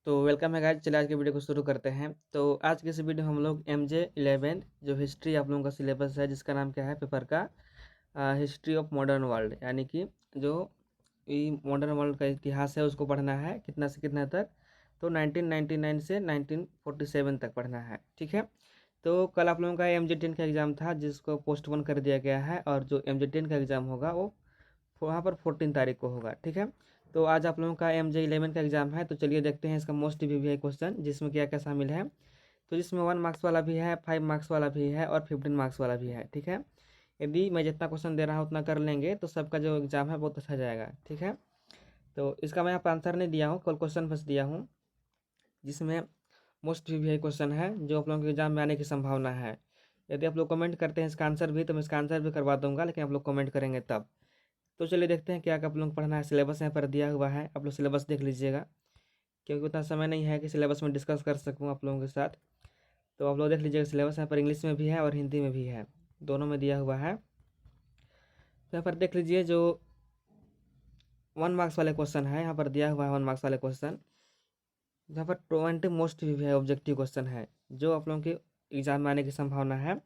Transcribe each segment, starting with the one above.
तो वेलकम है गाइस। चलिए आज के वीडियो को शुरू करते हैं। तो आज के इस वीडियो में हम लोग MJ 11 जो हिस्ट्री आप लोगों का सिलेबस है, जिसका नाम क्या है पेपर का, हिस्ट्री ऑफ मॉडर्न वर्ल्ड, यानी कि जो ये मॉडर्न वर्ल्ड का इतिहास है उसको पढ़ना है। कितना से कितना तक? तो 1999 से 1947 तक पढ़ना है। ठीक है। तो कल आप लोगों का MJ 10 का एग्ज़ाम था, जिसको पोस्टपोन कर दिया गया है, और जो MJ 10 का एग्ज़ाम होगा वो वहाँ पर 14 तारीख को होगा। ठीक है। तो आज आप लोगों का MJ 11 का एग्ज़ाम है। तो चलिए देखते हैं इसका मोस्ट वीवीआई क्वेश्चन, जिसमें क्या क्या शामिल है। तो जिसमें 1 मार्क्स वाला भी है, 5 मार्क्स वाला भी है, और 15 मार्क्स वाला भी है। ठीक है। यदि मैं जितना क्वेश्चन दे रहा हूँ उतना कर लेंगे तो सबका जो एग्ज़ाम है बहुत अच्छा जाएगा। ठीक है। तो इसका मैं यहाँ पर आंसर नहीं दिया हूँ, केवल क्वेश्चन बस दिया हूँ, जिसमें मोस्ट वीवीआई क्वेश्चन है जो आप लोगों के एग्जाम में आने की संभावना है। यदि आप लोग कमेंट करते हैं इसका आंसर भी, तो मैं इसका आंसर भी करवा दूंगा, लेकिन आप लोग कमेंट करेंगे तब। तो चलिए देखते हैं क्या क्या आप लोग पढ़ना है। सिलेबस यहाँ पर दिया हुआ है, आप लोग सिलेबस देख लीजिएगा, क्योंकि उतना समय नहीं है कि सिलेबस में डिस्कस कर सकूँ आप लोगों के साथ। तो आप लोग देख लीजिएगा, सिलेबस यहाँ पर इंग्लिश में भी है और हिंदी में भी है, दोनों में दिया हुआ है। तो यहाँ पर देख लीजिए, जो 1 मार्क्स वाले क्वेश्चन है यहाँ पर दिया हुआ है। 1 मार्क्स वाले क्वेश्चन यहाँ पर 20 मोस्ट है ऑब्जेक्टिव क्वेश्चन है, जो आप लोगों के एग्जाम में आने की संभावना है।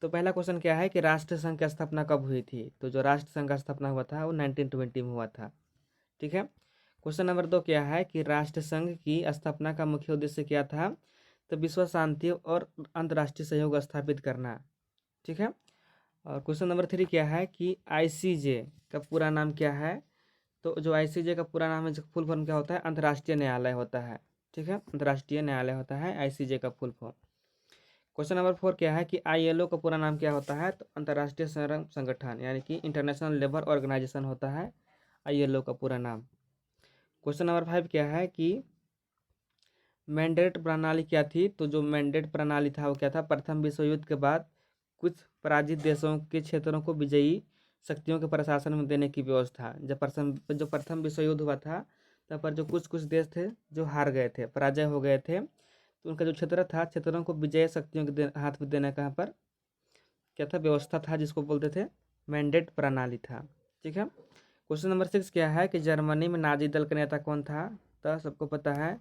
तो पहला क्वेश्चन क्या है कि राष्ट्र संघ की स्थापना कब हुई थी? तो जो राष्ट्र संघ का स्थापना हुआ था वो 1920 में हुआ था। ठीक है। क्वेश्चन नंबर 2 क्या है कि राष्ट्र संघ की स्थापना का मुख्य उद्देश्य क्या था? तो विश्व शांति और अंतर्राष्ट्रीय सहयोग स्थापित करना। ठीक है। और क्वेश्चन नंबर 3 क्या है कि ICJ का पूरा नाम क्या है? तो जो ICJ का पूरा नाम है, फुल फॉर्म क्या होता है? अंतर्राष्ट्रीय न्यायालय होता है। ठीक है, अंतर्राष्ट्रीय न्यायालय होता है ICJ का फुल फॉर्म। क्वेश्चन नंबर 4 क्या है कि ILO का पूरा नाम क्या होता है? तो अंतर्राष्ट्रीय श्रम संगठन, यानी कि इंटरनेशनल लेबर ऑर्गेनाइजेशन होता है ILO का पूरा नाम। क्वेश्चन नंबर 5 क्या है कि मैंडेट प्रणाली क्या थी? तो जो मैंडेट प्रणाली था वो क्या था? प्रथम विश्व युद्ध के बाद कुछ पराजित देशों के क्षेत्रों को विजयी शक्तियों के प्रशासन में देने की व्यवस्था। जब प्रथम विश्व युद्ध हुआ था, तब पर जो कुछ कुछ देश थे जो हार गए थे, पराजय हो गए थे, तो उनका जो क्षेत्र था, क्षेत्रों को विजय शक्तियों के हाथ में देने का यहाँ पर क्या था? व्यवस्था था, जिसको बोलते थे मैंडेट प्रणाली था। ठीक है। क्वेश्चन नंबर 6 क्या है कि जर्मनी में नाजी दल का नेता कौन था? तो सबको पता है,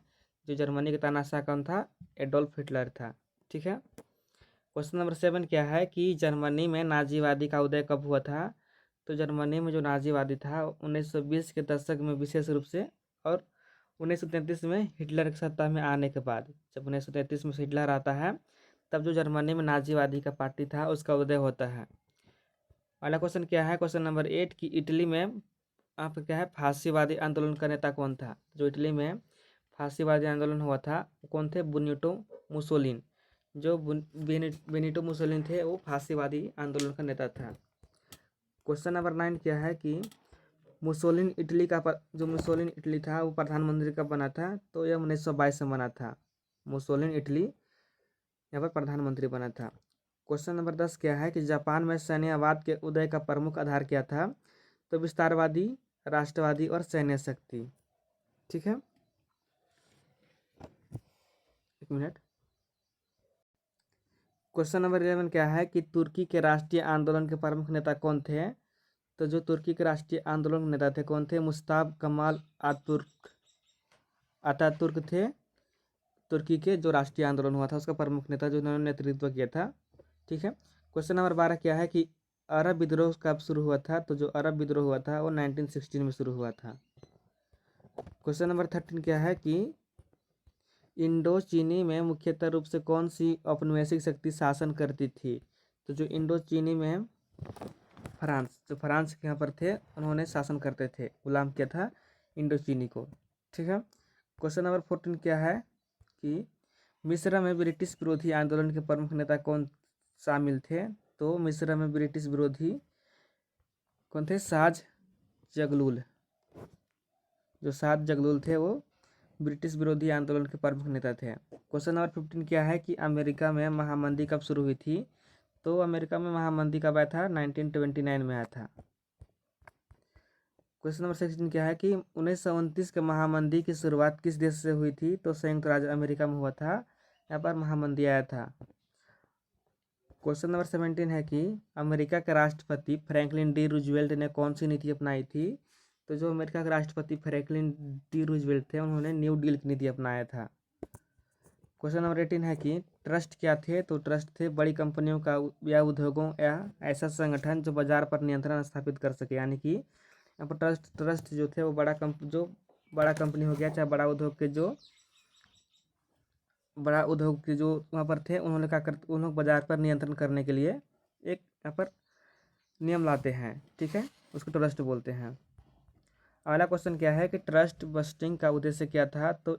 जो जर्मनी का तानाशाह कौन था? एडोल्फ हिटलर था। ठीक है। क्वेश्चन नंबर 7 क्या है कि जर्मनी में नाजीवादी का उदय कब हुआ था? तो जर्मनी में जो नाजीवादी था 1920 के दशक में विशेष रूप से, और 1933 में हिटलर की सत्ता में आने के बाद, जब 1933 में हिटलर आता है, तब जो जर्मनी में नाजीवादी का पार्टी था उसका उदय होता है। अगला क्वेश्चन क्या है? क्वेश्चन नंबर 8 कि इटली में आप क्या है फांसीवादी आंदोलन का नेता कौन था? जो इटली में फांसीवादी आंदोलन हुआ था वो कौन थे? बेनिटो मुसोलिन। जो बेनिटो मुसोलिन थे वो फांसीवादी आंदोलन का नेता था। क्वेश्चन नंबर 9 क्या है कि मुसोलिन इटली का जो मुसोलिन इटली था वो प्रधानमंत्री कब बना था? तो यह 1922 में बना था। मुसोलिन इटली यहाँ पर प्रधानमंत्री बना था। क्वेश्चन नंबर 10 क्या है कि जापान में सैन्यवाद के उदय का प्रमुख आधार क्या था? तो विस्तारवादी, राष्ट्रवादी और सैन्य शक्ति। ठीक है, एक मिनट। क्वेश्चन नंबर 11 क्या है कि तुर्की के राष्ट्रीय आंदोलन के प्रमुख नेता कौन थे? तो जो तुर्की के राष्ट्रीय आंदोलन के नेता थे कौन थे? मुस्ताफ कमाल अतातुर्क थे। तुर्की के जो राष्ट्रीय आंदोलन हुआ था उसका प्रमुख नेता, जो उन्होंने नेतृत्व किया था। ठीक है। क्वेश्चन नंबर 12 क्या है कि अरब विद्रोह कब शुरू हुआ था? तो जो अरब विद्रोह हुआ था वो 1916 में शुरू हुआ था। क्वेश्चन नंबर 13 क्या है कि इंडो चीनी में मुख्यतः रूप से कौन सी औपनिवेशिक शक्ति शासन करती थी? तो जो इंडो चीनी में फ्रांस, जो फ्रांस के यहाँ पर थे, उन्होंने शासन करते थे, गुलाम किया था इंडो चीनी को। ठीक है। क्वेश्चन नंबर 14 क्या है कि मिस्र में ब्रिटिश विरोधी आंदोलन के प्रमुख नेता कौन शामिल थे? तो मिस्र में ब्रिटिश विरोधी कौन थे? साज जगलूल। जो साज जगलूल थे वो ब्रिटिश विरोधी आंदोलन के प्रमुख नेता थे। क्वेश्चन नंबर 15 क्या है कि अमेरिका में महामंदी कब शुरू हुई थी? तो अमेरिका में महामंदी कब आया था? 1929 में आया था। क्वेश्चन नंबर 16 क्या है कि 1929 के महामंदी की शुरुआत किस देश से हुई थी? तो संयुक्त राज्य अमेरिका में हुआ था, यहाँ पर महामंदी आया था। क्वेश्चन नंबर 17 है कि अमेरिका के राष्ट्रपति फ्रैंकलिन डी रूजवेल्ट ने कौन सी नीति अपनाई थी? तो जो अमेरिका के राष्ट्रपति फ्रैंकलिन डी रूजवेल्ट थे, उन्होंने न्यू डील की नीति अपनाया था। क्वेश्चन नंबर 18 है कि ट्रस्ट क्या थे? तो ट्रस्ट थे बड़ी कंपनियों का या उद्योगों या ऐसा संगठन जो बाजार पर नियंत्रण स्थापित कर सके। यानी कि यहाँ पर ट्रस्ट जो थे वो बड़ा कंपनी हो गया, चाहे बड़ा उद्योग के जो वहाँ पर थे, उन लोग बाजार पर नियंत्रण करने के लिए एक यहाँ पर नियम लाते हैं, ठीक है, उसको ट्रस्ट बोलते हैं। अगला क्वेश्चन क्या है कि ट्रस्ट बस्टिंग का उद्देश्य क्या था? तो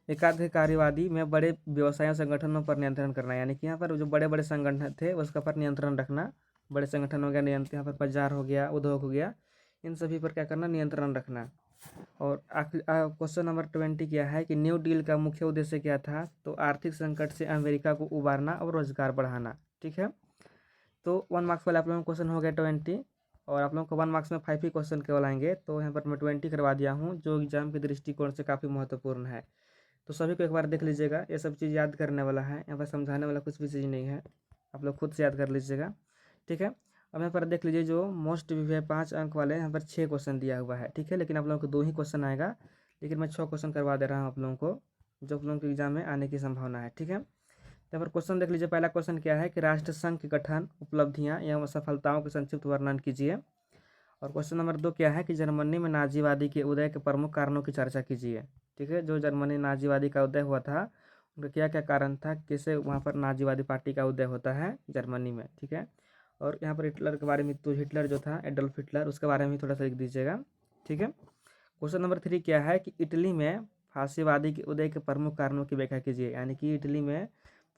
एकाधिकारवादी में बड़े व्यवसाय संगठनों पर नियंत्रण करना। यानी कि यहाँ पर जो बड़े बड़े संगठन थे उसका पर नियंत्रण रखना। बड़े संगठन हो गया, यहाँ पर बाजार हो गया, उद्योग हो गया, इन सभी पर क्या करना? नियंत्रण रखना। और क्वेश्चन नंबर 20 क्या है कि न्यू डील का मुख्य उद्देश्य क्या था? तो आर्थिक संकट से अमेरिका को उबारना और रोजगार बढ़ाना, ठीक है। तो 1 मार्क्स वाले आप लोगों को क्वेश्चन हो गया 20, और आप लोगों को 1 मार्क्स में 5 ही क्वेश्चन केवल आएंगे। तो यहाँ पर मैं 20 करवा दिया हूँ, जो एग्जाम के दृष्टिकोण से काफ़ी महत्वपूर्ण है। तो सभी को एक बार देख लीजिएगा, ये सब चीज़ याद करने वाला है, यहाँ पर समझाने वाला कुछ भी चीज़ नहीं है, आप लोग खुद से याद कर लीजिएगा, ठीक है। अब यहाँ पर देख लीजिए, जो मोस्ट वी 5 अंक वाले यहाँ पर 6 क्वेश्चन दिया हुआ है, ठीक है, लेकिन आप लोगों को 2 ही क्वेश्चन आएगा, लेकिन मैं 6 क्वेश्चन करवा दे रहा हूँ आप लोगों को, जो आप लोगों के एग्जाम में आने की संभावना है, ठीक है। यहाँ पर क्वेश्चन देख लीजिए, पहला क्वेश्चन क्या है कि राष्ट्रसंघ के गठन, उपलब्धियाँ या सफलताओं के संक्षिप्त वर्णन कीजिए। और क्वेश्चन नंबर 2 क्या है कि जर्मनी में नाजीवादी के उदय के प्रमुख कारणों की चर्चा कीजिए, ठीक है। जो जर्मनी नाजीवादी का उदय हुआ था, उनका क्या क्या कारण था, कैसे वहाँ पर नाजीवादी पार्टी का उदय होता है जर्मनी में, ठीक है। और यहाँ पर हिटलर के बारे में, तो हिटलर जो था एडोल्फ हिटलर, उसके बारे में थोड़ा सा लिख दीजिएगा, ठीक है। क्वेश्चन नंबर 3 क्या है कि इटली में फांसीवादी के उदय के प्रमुख कारणों की व्याख्या कीजिए। यानी कि इटली में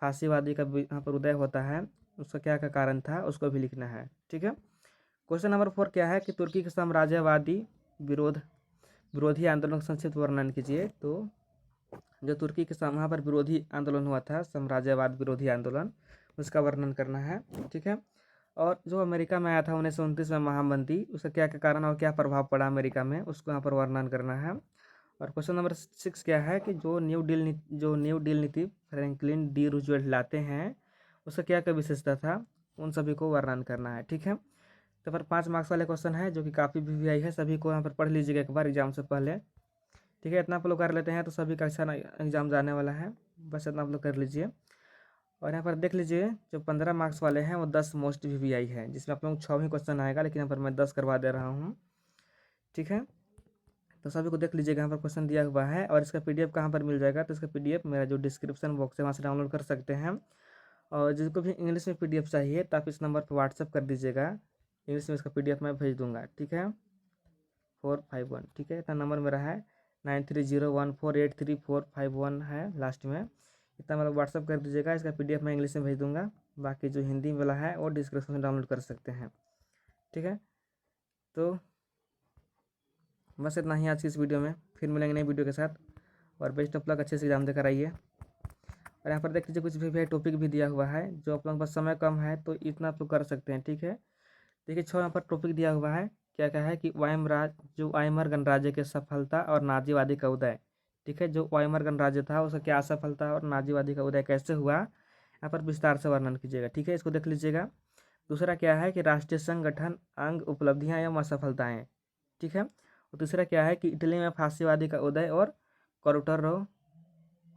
फांसीवादी का यहाँ पर उदय होता है, उसका क्या क्या कारण था, उसको भी लिखना है, ठीक है। क्वेश्चन नंबर 4 क्या है कि तुर्की के साम्राज्यवादी विरोधी आंदोलन का संक्षिप्त वर्णन कीजिए। तो जो तुर्की के वहाँ पर विरोधी आंदोलन हुआ था, साम्राज्यवाद विरोधी आंदोलन, उसका वर्णन करना है, ठीक है। और जो अमेरिका में आया था 1929 में महामंदी, उसका क्या क्या कारण और क्या प्रभाव पड़ा अमेरिका में, उसको यहाँ पर वर्णन करना है। और क्वेश्चन नंबर 6 क्या है कि जो न्यू डील नीति फ्रैंकलिन डी रूजवेल्ट लाते हैं, उसका क्या क्या विशेषता था, उन सभी को वर्णन करना है, ठीक है। तो पर 5 मार्क्स वाले क्वेश्चन है, जो कि काफ़ी वीवीआई है, सभी को यहाँ पर पढ़ लीजिएगा एक बार एग्जाम से पहले, ठीक है। इतना आप लोग कर लेते हैं तो सभी का अच्छा एग्जाम जाने वाला है, बस इतना आप लोग कर लीजिए। और यहाँ पर देख लीजिए, जो 15 मार्क्स वाले हैं वो 10 मोस्ट वीवीआई है, जिसमें आप लोग 6 ही क्वेश्चन आएगा, लेकिन यहाँ पर मैं 10 करवा दे रहा हूँ, ठीक है। तो सभी को देख लीजिएगा, यहाँ पर क्वेश्चन दिया हुआ है। और इसका पीडीएफ कहाँ पर मिल जाएगा? तो इसका पीडीएफ मेरा जो डिस्क्रिप्शन बॉक्स है वहाँ से डाउनलोड कर सकते हैं। और जिसको भी इंग्लिश में पीडीएफ चाहिए तो आप इस नंबर पर व्हाट्सअप कर दीजिएगा, इंग्लिश में इसका पीडीएफ मैं भेज दूंगा, ठीक है। 451, ठीक है, इतना नंबर मेरा है, 9301483451 है लास्ट में, इतना मतलब व्हाट्सअप कर दीजिएगा। इसका पीडीएफ मैं इंग्लिश में भेज दूंगा, बाकी जो हिंदी वाला है वो डिस्क्रिप्शन में डाउनलोड कर सकते हैं, ठीक है। तो बस इतना ही आज की इस वीडियो में, फिर मिलेंगे नई वीडियो के साथ। और बेस्ट ऑफ लक, अच्छे से एग्जाम देकर आइए। और यहाँ पर देख लीजिए, कुछ भी टॉपिक भी दिया हुआ है, जो आप लोगों के पास समय कम है तो इतना आप लोग कर सकते हैं, ठीक है। देखिए 6 यहाँ पर टॉपिक दिया हुआ है, क्या क्या है कि वाइमर गणराज्य की सफलता और नाजीवादी का उदय, ठीक है। जो वाइमर गणराज्य था उसका क्या सफलता और नाजीवादी का उदय कैसे हुआ, यहाँ पर विस्तार से वर्णन कीजिएगा, ठीक है, इसको देख लीजिएगा। दूसरा क्या है कि राष्ट्रीय संगठन, अंग, उपलब्धियाँ एवं असफलताएँ, ठीक है। और तीसरा क्या है कि इटली में फांसीवादी का उदय और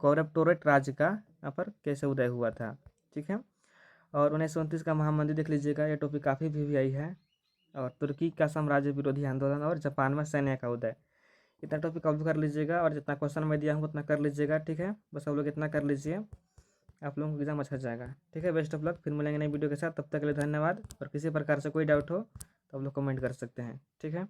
कॉरपोरेट राज्य का यहाँ पर कैसे उदय हुआ था, ठीक है। और 1929 का महामंदी देख लीजिएगा, ये टॉपिक काफ़ी वीवीआई है। और तुर्की का साम्राज्य विरोधी आंदोलन और जापान में सैन्य का उदय, इतना टॉपिक कवर कर लीजिएगा। और जितना क्वेश्चन मैं दिया हूँ उतना कर लीजिएगा, ठीक है। बस आप लोग इतना कर लीजिए, आप लोगों को एग्जाम अच्छा जाएगा, ठीक है। बेस्ट ऑफ लक, फिर मिलेंगे नई वीडियो के साथ, तब तक के लिए धन्यवाद। और किसी प्रकार से कोई डाउट हो तो आप लोग कमेंट कर सकते हैं, ठीक है।